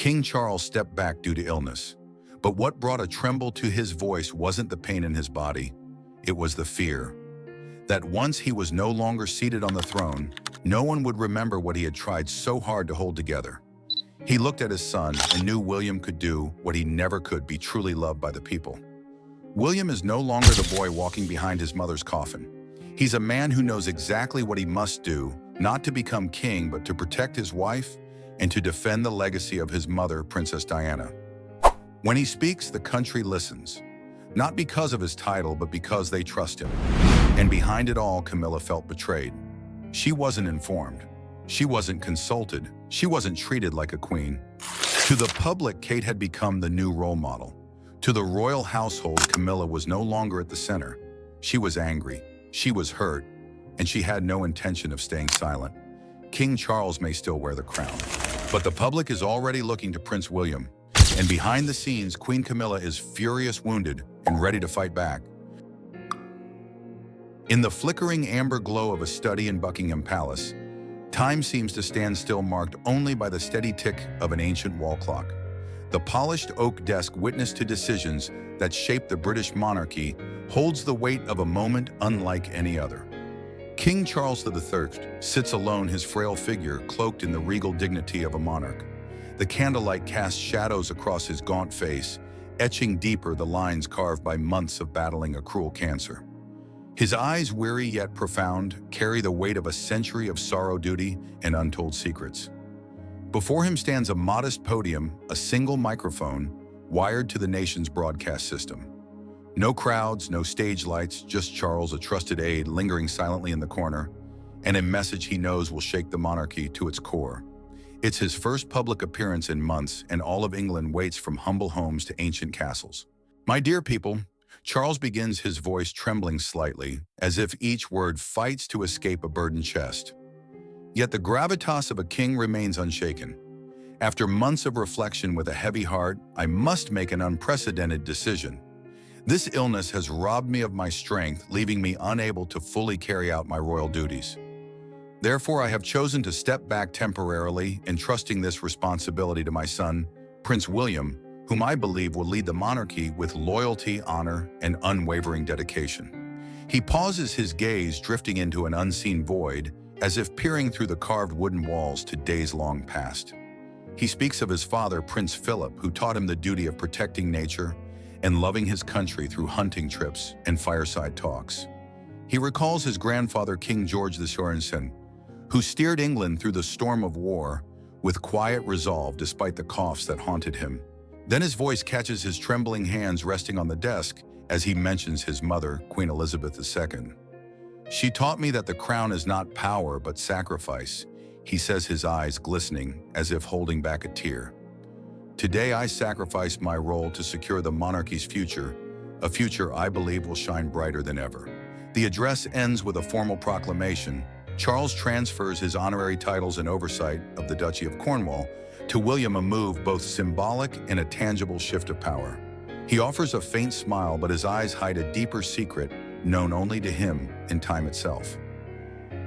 King Charles stepped back due to illness. But what brought a tremble to his voice wasn't the pain in his body, it was the fear. That once he was no longer seated on the throne, no one would remember what he had tried so hard to hold together. He looked at his son and knew William could do what he never could: be truly loved by the people. William is no longer the boy walking behind his mother's coffin. He's a man who knows exactly what he must do, not to become king, but to protect his wife and to defend the legacy of his mother, Princess Diana. When he speaks, the country listens, not because of his title, but because they trust him. And behind it all, Camilla felt betrayed. She wasn't informed. She wasn't consulted. She wasn't treated like a queen. To the public, Kate had become the new role model. To the royal household, Camilla was no longer at the center. She was angry. She was hurt, and she had no intention of staying silent. King Charles may still wear the crown, but the public is already looking to Prince William. And behind the scenes, Queen Camilla is furious, wounded, and ready to fight back. In the flickering amber glow of a study in Buckingham Palace, time seems to stand still, marked only by the steady tick of an ancient wall clock. The polished oak desk, witness to decisions that shaped the British monarchy, holds the weight of a moment unlike any other. King Charles III sits alone, his frail figure cloaked in the regal dignity of a monarch. The candlelight casts shadows across his gaunt face, etching deeper the lines carved by months of battling a cruel cancer. His eyes, weary yet profound, carry the weight of a century of sorrow, duty, and untold secrets. Before him stands a modest podium, a single microphone, wired to the nation's broadcast system. No crowds, no stage lights, just Charles, a trusted aide, lingering silently in the corner, and a message he knows will shake the monarchy to its core. It's his first public appearance in months, and all of England waits, from humble homes to ancient castles. "My dear people," Charles begins, his voice trembling slightly, as if each word fights to escape a burdened chest. Yet the gravitas of a king remains unshaken. "After months of reflection, with a heavy heart, I must make an unprecedented decision. This illness has robbed me of my strength, leaving me unable to fully carry out my royal duties. Therefore, I have chosen to step back temporarily, entrusting this responsibility to my son, Prince William, whom I believe will lead the monarchy with loyalty, honor, and unwavering dedication." He pauses, his gaze drifting into an unseen void, as if peering through the carved wooden walls to days long past. He speaks of his father, Prince Philip, who taught him the duty of protecting nature and loving his country through hunting trips and fireside talks. He recalls his grandfather, King George VI, who steered England through the storm of war with quiet resolve despite the coughs that haunted him. Then his voice catches his trembling hands resting on the desk as he mentions his mother, Queen Elizabeth II. "She taught me that the crown is not power but sacrifice," he says, his eyes glistening as if holding back a tear. "Today I sacrifice my role to secure the monarchy's future, a future I believe will shine brighter than ever." The address ends with a formal proclamation. Charles transfers his honorary titles and oversight of the Duchy of Cornwall to William, a move both symbolic and a tangible shift of power. He offers a faint smile, but his eyes hide a deeper secret known only to him and time itself.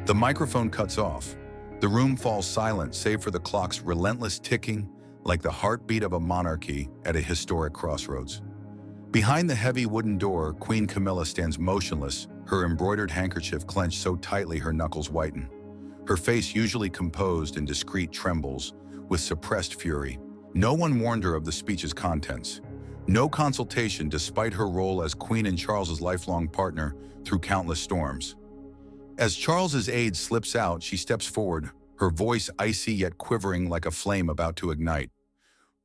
The microphone cuts off. The room falls silent, save for the clock's relentless ticking, like the heartbeat of a monarchy at a historic crossroads. Behind the heavy wooden door, Queen Camilla stands motionless, her embroidered handkerchief clenched so tightly her knuckles whiten. Her face, usually composed and discreet, trembles with suppressed fury. No one warned her of the speech's contents. No consultation, despite her role as Queen and Charles's lifelong partner through countless storms. As Charles's aide slips out, she steps forward, her voice icy yet quivering like a flame about to ignite.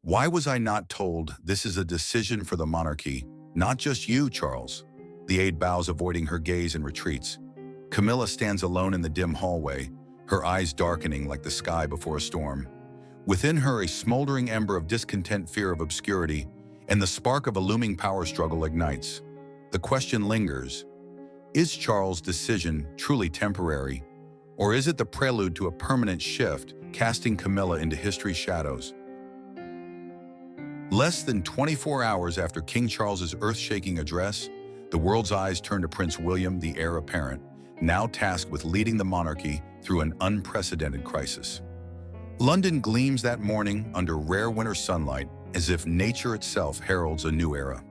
"Why was I not told? This is a decision for the monarchy, not just you, Charles." The aide bows, avoiding her gaze, and retreats. Camilla stands alone in the dim hallway, her eyes darkening like the sky before a storm. Within her, a smoldering ember of discontent, fear of obscurity, and the spark of a looming power struggle ignites. The question lingers: is Charles' decision truly temporary, or is it the prelude to a permanent shift, casting Camilla into history's shadows? Less than 24 hours after King Charles's earth-shaking address, the world's eyes turn to Prince William, the heir apparent, now tasked with leading the monarchy through an unprecedented crisis. London gleams that morning under rare winter sunlight as if nature itself heralds a new era.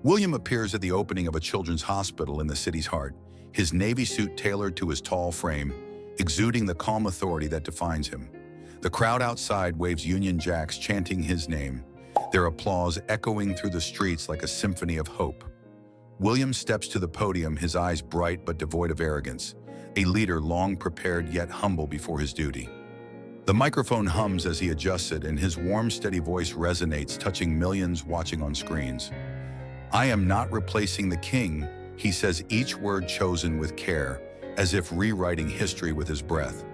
William appears at the opening of a children's hospital in the city's heart, his navy suit tailored to his tall frame, exuding the calm authority that defines him. The crowd outside waves Union Jacks chanting his name, their applause echoing through the streets like a symphony of hope. William steps to the podium, his eyes bright but devoid of arrogance, a leader long prepared yet humble before his duty. The microphone hums as he adjusts it, and his warm, steady voice resonates, touching millions watching on screens. "I am not replacing the king," he says, each word chosen with care, as if rewriting history with his breath.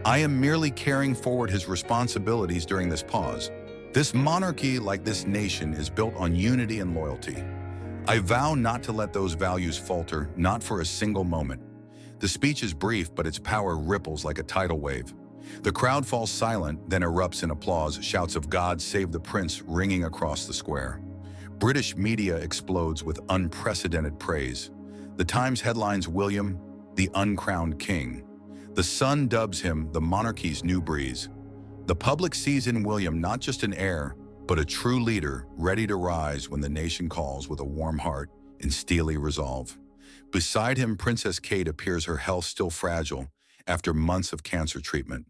"I am merely carrying forward his responsibilities during this pause. This monarchy, like this nation, is built on unity and loyalty. I vow not to let those values falter, not for a single moment." The speech is brief, but its power ripples like a tidal wave. The crowd falls silent, then erupts in applause, shouts of "God save the Prince" ringing across the square. British media explodes with unprecedented praise. The Times headlines William, the uncrowned king. The Sun dubs him the monarchy's new breeze. The public sees in William not just an heir, but a true leader, ready to rise when the nation calls, with a warm heart and steely resolve. Beside him, Princess Kate appears, her health still fragile after months of cancer treatment.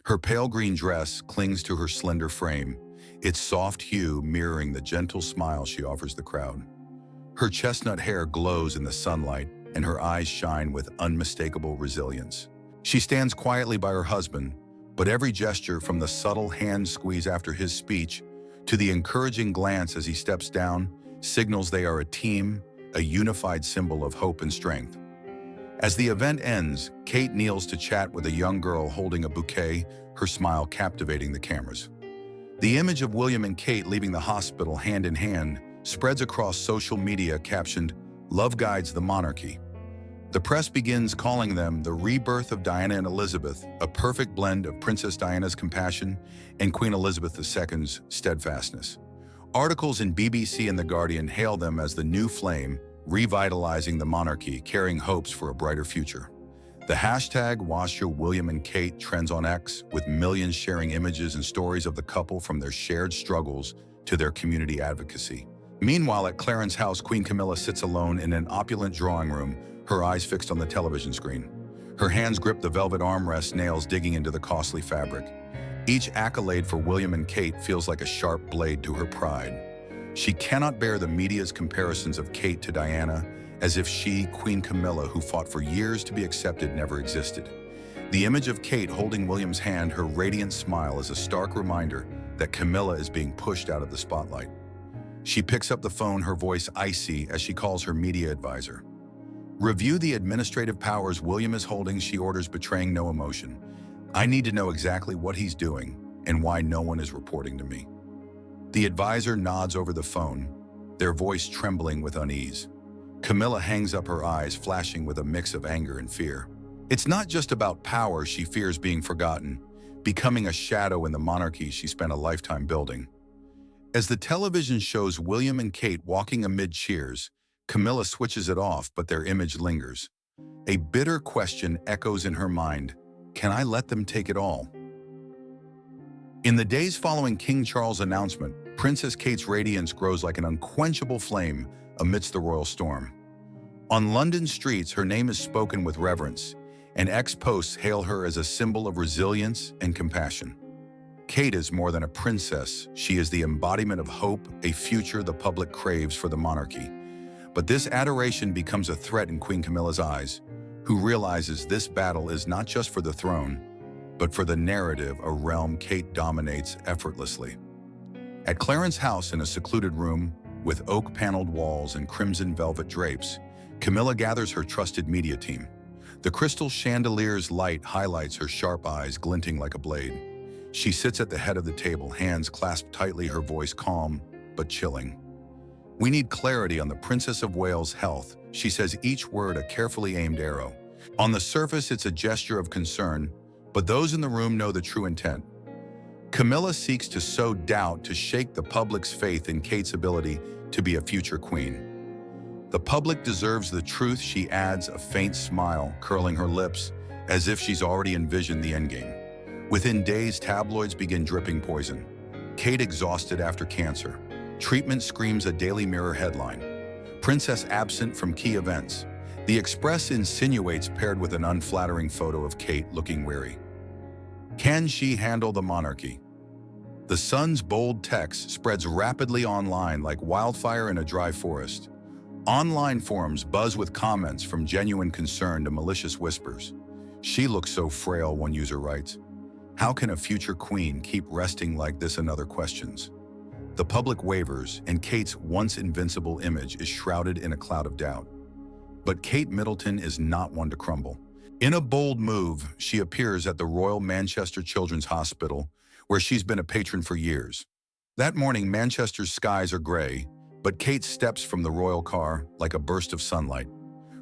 Her pale green dress clings to her slender frame, its soft hue mirroring the gentle smile she offers the crowd. Her chestnut hair glows in the sunlight, and her eyes shine with unmistakable resilience. She stands quietly by her husband, but every gesture, from the subtle hand squeeze after his speech to the encouraging glance as he steps down, signals they are a team, a unified symbol of hope and strength. As the event ends, Kate kneels to chat with a young girl holding a bouquet, her smile captivating the cameras. The image of William and Kate leaving the hospital hand in hand spreads across social media, captioned, "Love guides the monarchy." The press begins calling them the rebirth of Diana and Elizabeth, a perfect blend of Princess Diana's compassion and Queen Elizabeth II's steadfastness. Articles in BBC and The Guardian hail them as the new flame, revitalizing the monarchy, carrying hopes for a brighter future. The hashtag #WashYourWilliam and Kate trends on X, with millions sharing images and stories of the couple, from their shared struggles to their community advocacy. Meanwhile, at Clarence House, Queen Camilla sits alone in an opulent drawing room, her eyes fixed on the television screen. Her hands grip the velvet armrest, nails digging into the costly fabric. Each accolade for William and Kate feels like a sharp blade to her pride. She cannot bear the media's comparisons of Kate to Diana, as if she, Queen Camilla, who fought for years to be accepted, never existed. The image of Kate holding William's hand, her radiant smile, is a stark reminder that Camilla is being pushed out of the spotlight. She picks up the phone, her voice icy as she calls her media advisor. "Review the administrative powers William is holding," she orders, betraying no emotion. "I need to know exactly what he's doing and why no one is reporting to me." The advisor nods over the phone, their voice trembling with unease. Camilla hangs up her eyes, flashing with a mix of anger and fear. It's not just about power she fears being forgotten, becoming a shadow in the monarchy she spent a lifetime building. As the television shows William and Kate walking amid cheers, Camilla switches it off, but their image lingers. A bitter question echoes in her mind: can I let them take it all? In the days following King Charles' announcement, Princess Kate's radiance grows like an unquenchable flame amidst the royal storm. On London streets, her name is spoken with reverence, and ex-posts hail her as a symbol of resilience and compassion. Kate is more than a princess. She is the embodiment of hope, a future the public craves for the monarchy. But this adoration becomes a threat in Queen Camilla's eyes, who realizes this battle is not just for the throne, but for the narrative, a realm Kate dominates effortlessly. At Clarence House, in a secluded room with oak-paneled walls and crimson velvet drapes, Camilla gathers her trusted media team. The crystal chandelier's light highlights her sharp eyes, glinting like a blade. She sits at the head of the table, hands clasped tightly, her voice calm but chilling. "We need clarity on the Princess of Wales' health," she says, each word a carefully aimed arrow. On the surface, it's a gesture of concern, but those in the room know the true intent. Camilla seeks to sow doubt, to shake the public's faith in Kate's ability to be a future queen. "The public deserves the truth," she adds, a faint smile curling her lips, as if she's already envisioned the endgame. Within days, tabloids begin dripping poison. Kate exhausted after cancer. Treatment screams a Daily Mirror headline. Princess absent from key events. The Express insinuates paired with an unflattering photo of Kate looking weary. Can she handle the monarchy? The Sun's bold text spreads rapidly online like wildfire in a dry forest. Online forums buzz with comments from genuine concern to malicious whispers. She looks so frail, one user writes. How can a future queen keep resting like this, another questions. The public wavers, and Kate's once invincible image is shrouded in a cloud of doubt. But Kate Middleton is not one to crumble. In a bold move, she appears at the Royal Manchester Children's Hospital, where she's been a patron for years. That morning, Manchester's skies are gray, but Kate steps from the royal car like a burst of sunlight.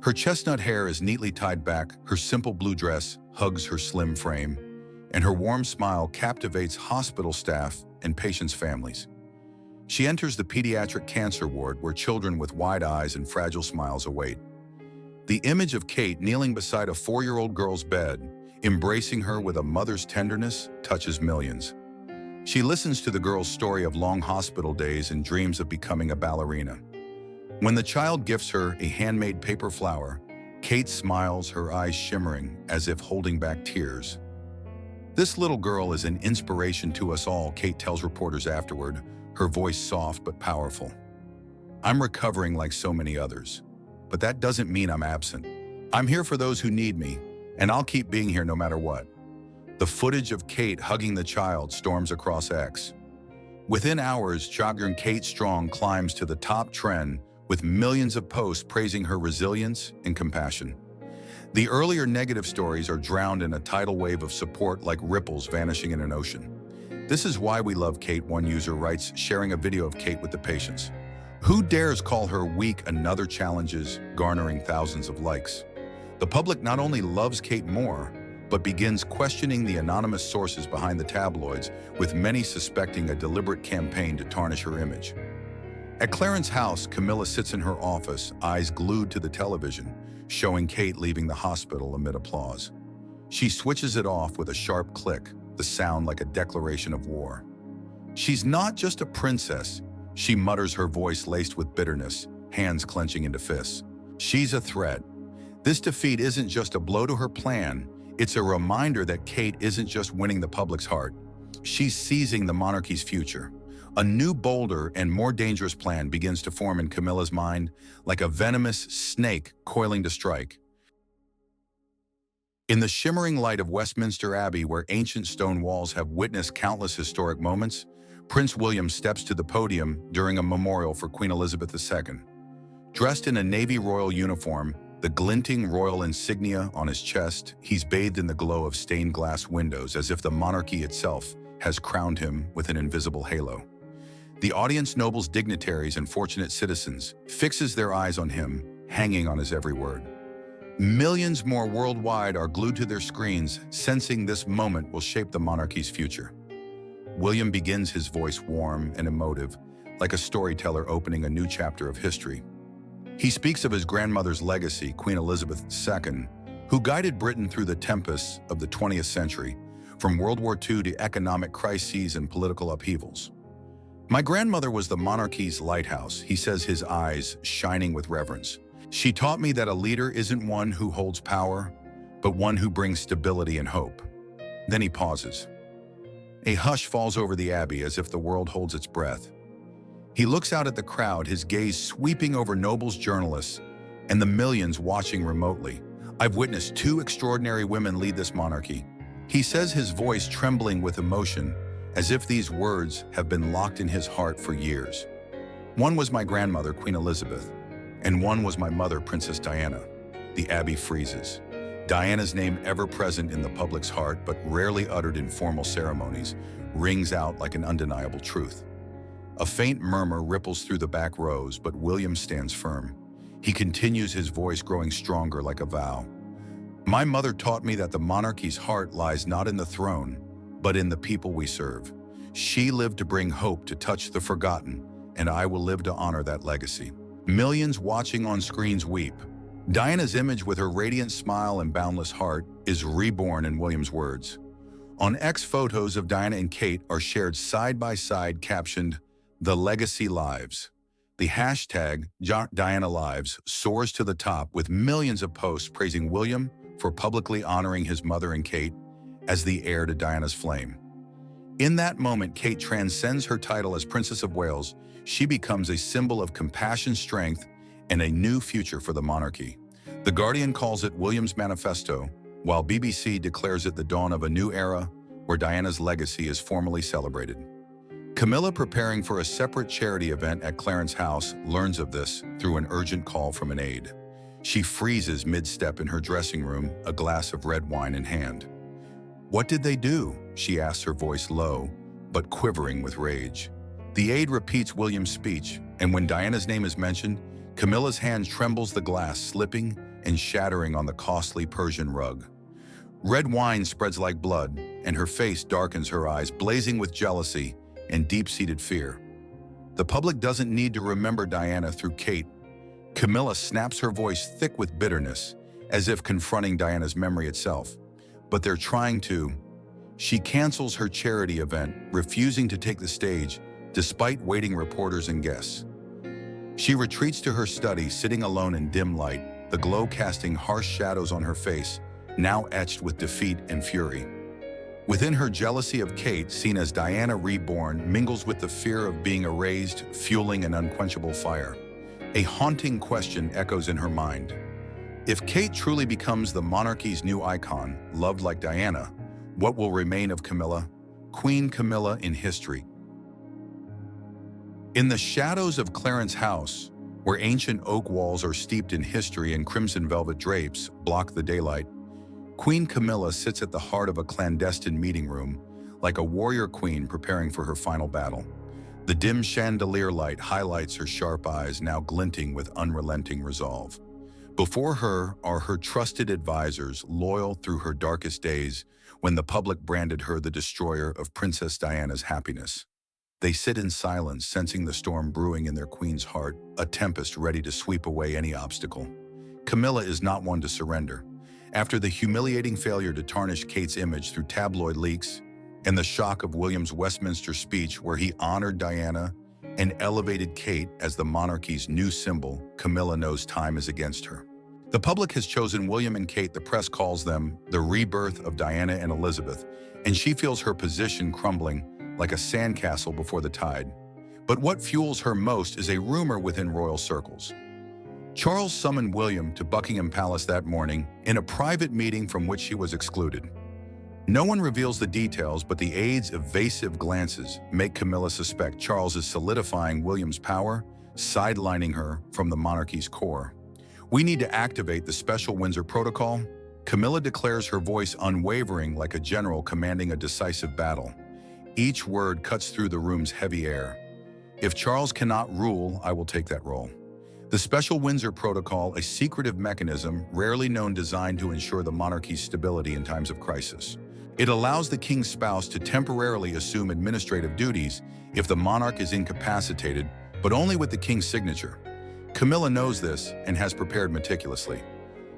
Her chestnut hair is neatly tied back, her simple blue dress hugs her slim frame, and her warm smile captivates hospital staff and patients' families. She enters the pediatric cancer ward where children with wide eyes and fragile smiles await. The image of Kate kneeling beside a 4-year-old girl's bed, embracing her with a mother's tenderness, touches millions. She listens to the girl's story of long hospital days and dreams of becoming a ballerina. When the child gifts her a handmade paper flower, Kate smiles, her eyes shimmering as if holding back tears. This little girl is an inspiration to us all, Kate tells reporters afterward, her voice soft but powerful. I'm recovering like so many others, but that doesn't mean I'm absent. I'm here for those who need me, and I'll keep being here no matter what. The footage of Kate hugging the child storms across X. Within hours, jogger Kate Strong climbs to the top trend with millions of posts praising her resilience and compassion. The earlier negative stories are drowned in a tidal wave of support like ripples vanishing in an ocean. This is why we love Kate, one user writes, sharing a video of Kate with the patients. Who dares call her weak? Another challenges, garnering thousands of likes. The public not only loves Kate more, but begins questioning the anonymous sources behind the tabloids, with many suspecting a deliberate campaign to tarnish her image. At Clarence's house, Camilla sits in her office, eyes glued to the television, showing Kate leaving the hospital amid applause. She switches it off with a sharp click, the sound like a declaration of war. She's not just a princess, she mutters, her voice laced with bitterness, hands clenching into fists. She's a threat. This defeat isn't just a blow to her plan, it's a reminder that Kate isn't just winning the public's heart, she's seizing the monarchy's future. A new, bolder, and more dangerous plan begins to form in Camilla's mind, like a venomous snake coiling to strike. In the shimmering light of Westminster Abbey, where ancient stone walls have witnessed countless historic moments, Prince William steps to the podium during a memorial for Queen Elizabeth II. Dressed in a navy royal uniform, the glinting royal insignia on his chest, he's bathed in the glow of stained glass windows as if the monarchy itself has crowned him with an invisible halo. The audience, nobles, dignitaries, and fortunate citizens, fixes their eyes on him, hanging on his every word. Millions more worldwide are glued to their screens, sensing this moment will shape the monarchy's future. William begins, his voice warm and emotive, like a storyteller opening a new chapter of history. He speaks of his grandmother's legacy, Queen Elizabeth II, who guided Britain through the tempests of the 20th century, from World War II to economic crises and political upheavals. My grandmother was the monarchy's lighthouse, he says, his eyes shining with reverence. She taught me that a leader isn't one who holds power, but one who brings stability and hope. Then he pauses. A hush falls over the Abbey as if the world holds its breath. He looks out at the crowd, his gaze sweeping over nobles, journalists, and the millions watching remotely. I've witnessed 2 extraordinary women lead this monarchy. He says, his voice trembling with emotion, as if these words have been locked in his heart for years. One was my grandmother, Queen Elizabeth, and one was my mother, Princess Diana. The Abbey freezes. Diana's name, ever present in the public's heart but rarely uttered in formal ceremonies, rings out like an undeniable truth. A faint murmur ripples through the back rows, but William stands firm. He continues, his voice growing stronger like a vow. My mother taught me that the monarchy's heart lies not in the throne, but in the people we serve. She lived to bring hope, to touch the forgotten, and I will live to honor that legacy. Millions watching on screens weep. Diana's image, with her radiant smile and boundless heart, is reborn in William's words. On X, photos of Diana and Kate are shared side by side, captioned, "The Legacy Lives." The hashtag Diana Lives soars to the top with millions of posts praising William for publicly honoring his mother and Kate as the heir to Diana's flame. In that moment, Kate transcends her title as Princess of Wales. She becomes a symbol of compassion, strength, and a new future for the monarchy. The Guardian calls it William's Manifesto, while BBC declares it the dawn of a new era where Diana's legacy is formally celebrated. Camilla, preparing for a separate charity event at Clarence House, learns of this through an urgent call from an aide. She freezes mid-step in her dressing room, a glass of red wine in hand. "What did they do?" she asks, her voice low, but quivering with rage. The aide repeats William's speech, and when Diana's name is mentioned, Camilla's hand trembles, the glass slipping and shattering on the costly Persian rug. Red wine spreads like blood, and her face darkens, her eyes blazing with jealousy and deep-seated fear. The public doesn't need to remember Diana through Kate. Camilla snaps, her voice thick with bitterness, as if confronting Diana's memory itself. But they're trying to. She cancels her charity event, refusing to take the stage despite waiting reporters and guests. She retreats to her study, sitting alone in dim light, the glow casting harsh shadows on her face, now etched with defeat and fury. Within her, jealousy of Kate, seen as Diana reborn, mingles with the fear of being erased, fueling an unquenchable fire. A haunting question echoes in her mind. If Kate truly becomes the monarchy's new icon, loved like Diana, what will remain of Camilla, Queen Camilla in history? In the shadows of Clarence House, where ancient oak walls are steeped in history and crimson velvet drapes block the daylight, Queen Camilla sits at the heart of a clandestine meeting room, like a warrior queen preparing for her final battle. The dim chandelier light highlights her sharp eyes, now glinting with unrelenting resolve. Before her are her trusted advisors, loyal through her darkest days, when the public branded her the destroyer of Princess Diana's happiness. They sit in silence, sensing the storm brewing in their queen's heart, a tempest ready to sweep away any obstacle. Camilla is not one to surrender. After the humiliating failure to tarnish Kate's image through tabloid leaks, and the shock of William's Westminster speech where he honored Diana and elevated Kate as the monarchy's new symbol, Camilla knows time is against her. The public has chosen William and Kate. The press calls them the rebirth of Diana and Elizabeth, and she feels her position crumbling like a sandcastle before the tide. But what fuels her most is a rumor within royal circles. Charles summoned William to Buckingham Palace that morning in a private meeting from which she was excluded. No one reveals the details, but the aide's evasive glances make Camilla suspect Charles is solidifying William's power, sidelining her from the monarchy's core. "We need to activate the special Windsor Protocol," Camilla declares, her voice unwavering like a general commanding a decisive battle. Each word cuts through the room's heavy air. "If Charles cannot rule, I will take that role." The Special Windsor Protocol, a secretive mechanism rarely known designed to ensure the monarchy's stability in times of crisis. It allows the king's spouse to temporarily assume administrative duties if the monarch is incapacitated, but only with the king's signature. Camilla knows this and has prepared meticulously.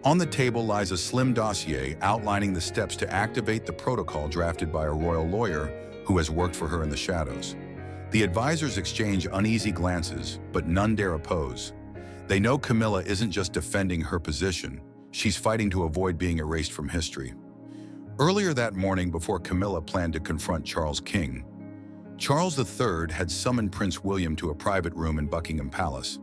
On the table lies a slim dossier outlining the steps to activate the protocol, drafted by a royal lawyer who has worked for her in the shadows. The advisors exchange uneasy glances, but none dare oppose. They know Camilla isn't just defending her position, she's fighting to avoid being erased from history. Earlier that morning, before Camilla planned to confront Charles King, Charles III had summoned Prince William to a private room in Buckingham Palace.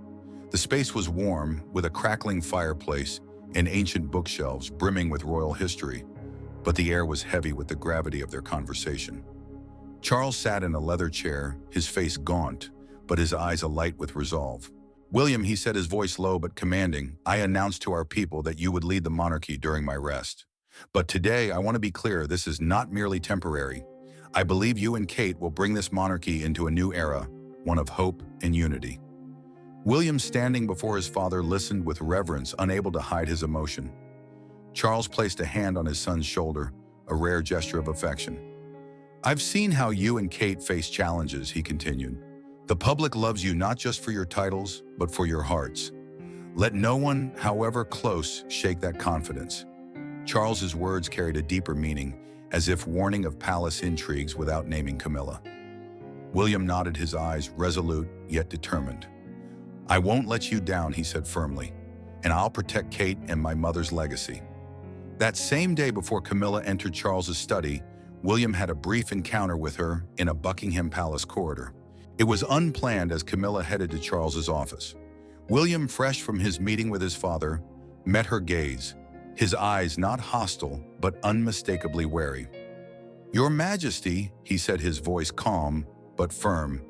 The space was warm, with a crackling fireplace and ancient bookshelves brimming with royal history, but the air was heavy with the gravity of their conversation. Charles sat in a leather chair, his face gaunt, but his eyes alight with resolve. "William," he said, his voice low but commanding, "I announced to our people that you would lead the monarchy during my rest. But today, I want to be clear, this is not merely temporary. I believe you and Kate will bring this monarchy into a new era, one of hope and unity." William, standing before his father, listened with reverence, unable to hide his emotion. Charles placed a hand on his son's shoulder, a rare gesture of affection. "I've seen how you and Kate face challenges," he continued. "The public loves you not just for your titles, but for your hearts. Let no one, however close, shake that confidence." Charles's words carried a deeper meaning, as if warning of palace intrigues without naming Camilla. William nodded, his eyes resolute yet determined. "I won't let you down," he said firmly, "and I'll protect Kate and my mother's legacy." That same day, before Camilla entered Charles's study, William had a brief encounter with her in a Buckingham Palace corridor. It was unplanned as Camilla headed to Charles's office. William, fresh from his meeting with his father, met her gaze, his eyes not hostile but unmistakably wary. "Your Majesty," he said, his voice calm but firm,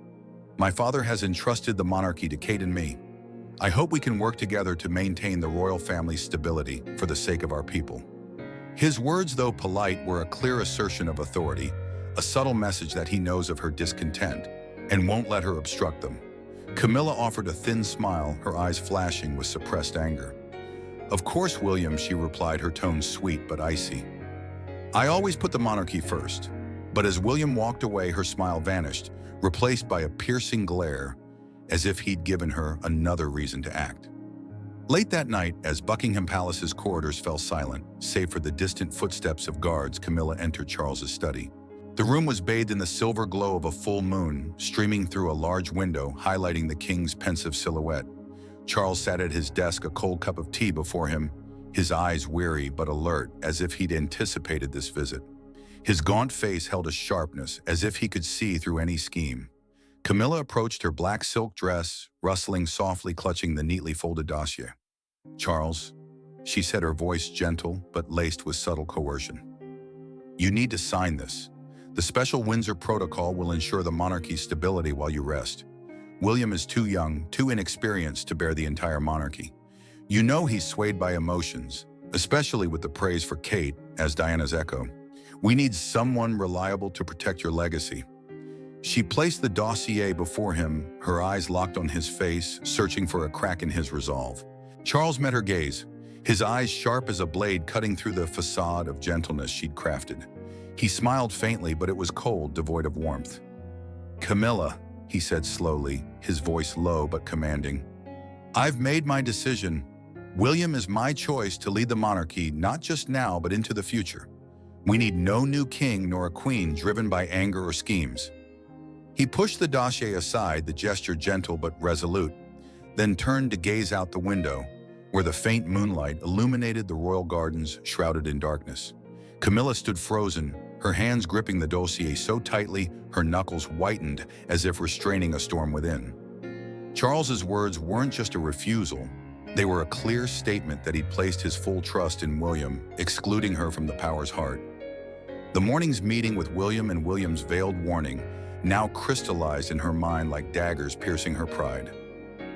"my father has entrusted the monarchy to Kate and me. I hope we can work together to maintain the royal family's stability for the sake of our people." His words, though polite, were a clear assertion of authority, a subtle message that he knows of her discontent and won't let her obstruct them. Camilla offered a thin smile, her eyes flashing with suppressed anger. "Of course, William," she replied, her tone sweet but icy. "I always put the monarchy first." But as William walked away, her smile vanished, replaced by a piercing glare, as if he'd given her another reason to act. Late that night, as Buckingham Palace's corridors fell silent, save for the distant footsteps of guards, Camilla entered Charles's study. The room was bathed in the silver glow of a full moon, streaming through a large window, highlighting the king's pensive silhouette. Charles sat at his desk, a cold cup of tea before him, his eyes weary but alert, as if he'd anticipated this visit. His gaunt face held a sharpness, as if he could see through any scheme. Camilla approached, her black silk dress rustling softly, clutching the neatly folded dossier. "Charles," she said, her voice gentle but laced with subtle coercion, "you need to sign this. The special Windsor Protocol will ensure the monarchy's stability while you rest. William is too young, too inexperienced to bear the entire monarchy. You know he's swayed by emotions, especially with the praise for Kate as Diana's echo. We need someone reliable to protect your legacy." She placed the dossier before him, her eyes locked on his face, searching for a crack in his resolve. Charles met her gaze, his eyes sharp as a blade cutting through the facade of gentleness she'd crafted. He smiled faintly, but it was cold, devoid of warmth. "Camilla," he said slowly, his voice low but commanding, "I've made my decision. William is my choice to lead the monarchy, not just now but into the future. We need no new king nor a queen driven by anger or schemes." He pushed the dossier aside, the gesture gentle but resolute, then turned to gaze out the window, where the faint moonlight illuminated the royal gardens shrouded in darkness. Camilla stood frozen, her hands gripping the dossier so tightly her knuckles whitened as if restraining a storm within. Charles's words weren't just a refusal, they were a clear statement that he'd placed his full trust in William, excluding her from the power's heart. The morning's meeting with William and William's veiled warning now crystallized in her mind like daggers piercing her pride.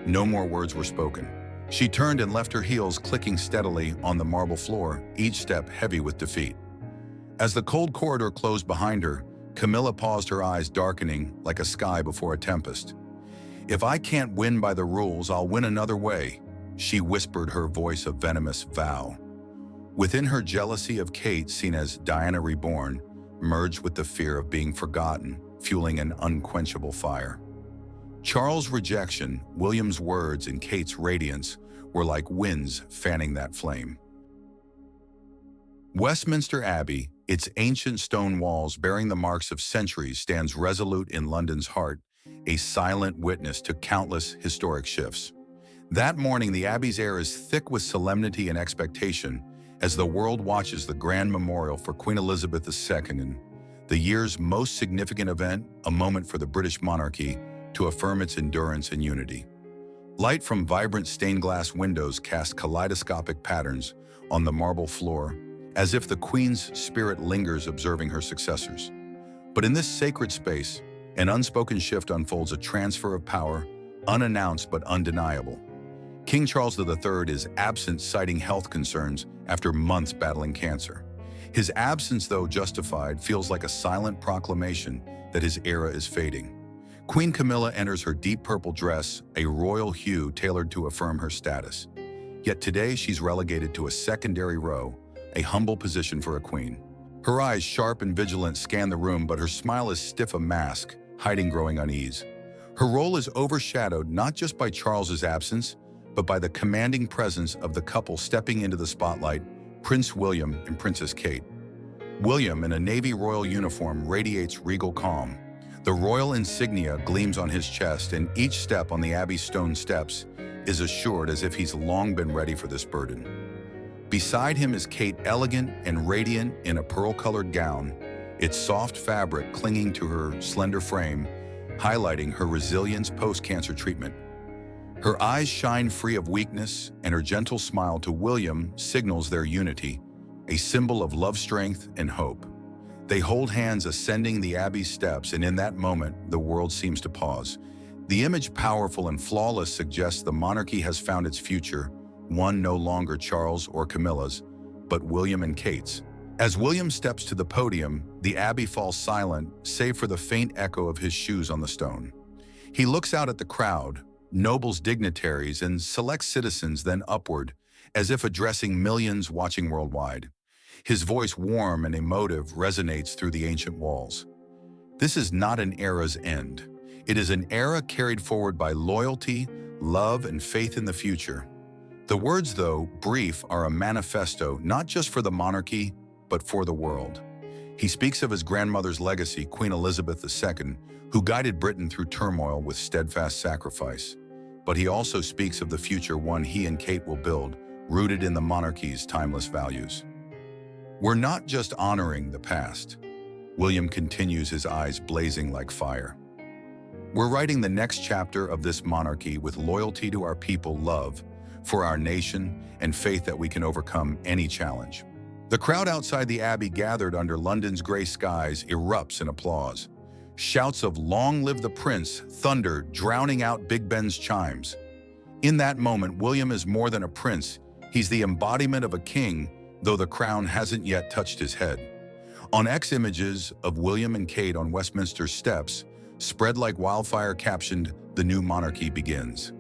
No more words were spoken. She turned and left, her heels clicking steadily on the marble floor, each step heavy with defeat. As the cold corridor closed behind her, Camilla paused, her eyes darkening like a sky before a tempest. "If I can't win by the rules, I'll win another way," she whispered, her voice a venomous vow. Within her, jealousy of Kate, seen as Diana reborn, merged with the fear of being forgotten, fueling an unquenchable fire. Charles' rejection, William's words, and Kate's radiance were like winds fanning that flame. Westminster Abbey, its ancient stone walls bearing the marks of centuries, stands resolute in London's heart, a silent witness to countless historic shifts. That morning, the Abbey's air is thick with solemnity and expectation as the world watches the grand memorial for Queen Elizabeth II, the year's most significant event, a moment for the British monarchy to affirm its endurance and unity. Light from vibrant stained glass windows cast kaleidoscopic patterns on the marble floor, as if the Queen's spirit lingers observing her successors. But in this sacred space, an unspoken shift unfolds, a transfer of power, unannounced but undeniable. King Charles III is absent, citing health concerns after months battling cancer. His absence, though justified, feels like a silent proclamation that his era is fading. Queen Camilla enters her deep purple dress, a royal hue tailored to affirm her status. Yet today she's relegated to a secondary row, a humble position for a queen. Her eyes, sharp and vigilant, scan the room, but her smile is stiff, a mask, hiding growing unease. Her role is overshadowed not just by Charles's absence, but by the commanding presence of the couple stepping into the spotlight, Prince William and Princess Kate. William, in a Navy Royal uniform, radiates regal calm. The royal insignia gleams on his chest, and each step on the Abbey's stone steps is assured as if he's long been ready for this burden. Beside him is Kate, elegant and radiant in a pearl-colored gown, its soft fabric clinging to her slender frame, highlighting her resilience post-cancer treatment. Her eyes shine free of weakness, and her gentle smile to William signals their unity, a symbol of love, strength, and hope. They hold hands ascending the Abbey's steps, and in that moment, the world seems to pause. The image, powerful and flawless, suggests the monarchy has found its future, one no longer Charles or Camilla's, but William and Kate's. As William steps to the podium, the Abbey falls silent, save for the faint echo of his shoes on the stone. He looks out at the crowd, nobles, dignitaries, and select citizens, then upward, as if addressing millions watching worldwide. His voice, warm and emotive, resonates through the ancient walls. This is not an era's end. It is an era carried forward by loyalty, love, and faith in the future. The words, though brief, are a manifesto not just for the monarchy, but for the world. He speaks of his grandmother's legacy, Queen Elizabeth II, who guided Britain through turmoil with steadfast sacrifice. But he also speaks of the future one he and Kate will build, rooted in the monarchy's timeless values. We're not just honoring the past. William continues, his eyes blazing like fire. We're writing the next chapter of this monarchy with loyalty to our people, love for our nation, and faith that we can overcome any challenge. The crowd outside the Abbey, gathered under London's grey skies, erupts in applause. Shouts of "Long live the Prince" thunder, drowning out Big Ben's chimes. In that moment, William is more than a prince. He's the embodiment of a king, though the crown hasn't yet touched his head. On X, images of William and Kate on Westminster steps spread like wildfire, captioned, "The new monarchy begins."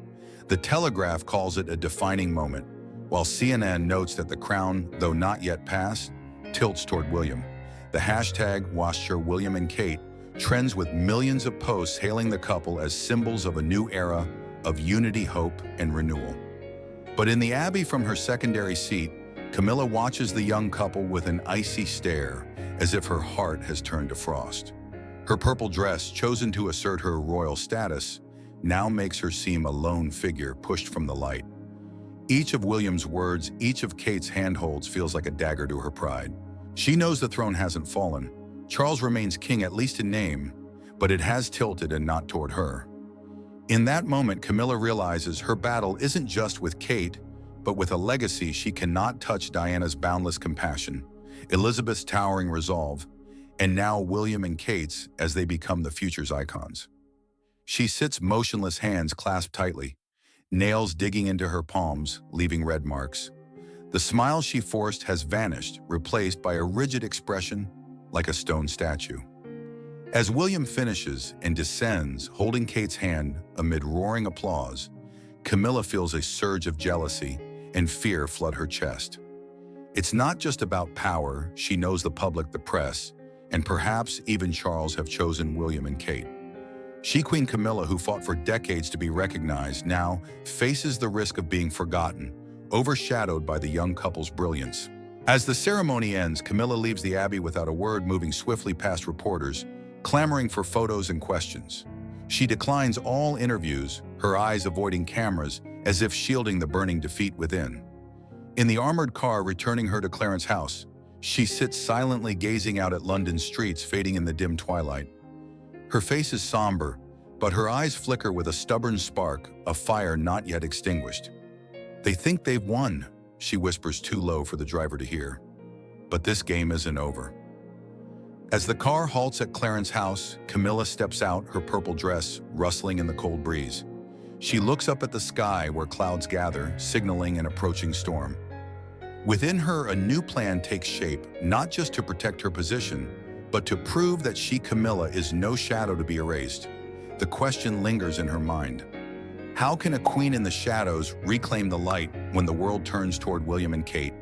The Telegraph calls it a defining moment, while CNN notes that the crown, though not yet passed, tilts toward William. The hashtag #WashSureWilliam and Kate trends with millions of posts hailing the couple as symbols of a new era of unity, hope, and renewal. But in the Abbey, from her secondary seat, Camilla watches the young couple with an icy stare, as if her heart has turned to frost. Her purple dress, chosen to assert her royal status, now makes her seem a lone figure pushed from the light. Each of William's words, each of Kate's handholds feels like a dagger to her pride. She knows the throne hasn't fallen. Charles remains king, at least in name, but it has tilted, and not toward her. In that moment, Camilla realizes her battle isn't just with Kate, but with a legacy she cannot touch: Diana's boundless compassion, Elizabeth's towering resolve, and now William and Kate's as they become the future's icons. She sits motionless, hands clasped tightly, nails digging into her palms, leaving red marks. The smile she forced has vanished, replaced by a rigid expression like a stone statue. As William finishes and descends, holding Kate's hand amid roaring applause, Camilla feels a surge of jealousy and fear flood her chest. It's not just about power. She knows the public, the press, and perhaps even Charles have chosen William and Kate. She, Queen Camilla, who fought for decades to be recognized, now faces the risk of being forgotten, overshadowed by the young couple's brilliance. As the ceremony ends, Camilla leaves the Abbey without a word, moving swiftly past reporters, clamoring for photos and questions. She declines all interviews, her eyes avoiding cameras, as if shielding the burning defeat within. In the armored car returning her to Clarence House, she sits silently, gazing out at London's streets fading in the dim twilight. Her face is somber, but her eyes flicker with a stubborn spark, a fire not yet extinguished. "They think they've won," she whispers too low for the driver to hear. But this game isn't over. As the car halts at Clarence House, Camilla steps out, her purple dress rustling in the cold breeze. She looks up at the sky where clouds gather, signaling an approaching storm. Within her, a new plan takes shape, not just to protect her position, but to prove that she, Camilla, is no shadow to be erased. The question lingers in her mind. How can a queen in the shadows reclaim the light when the world turns toward William and Kate?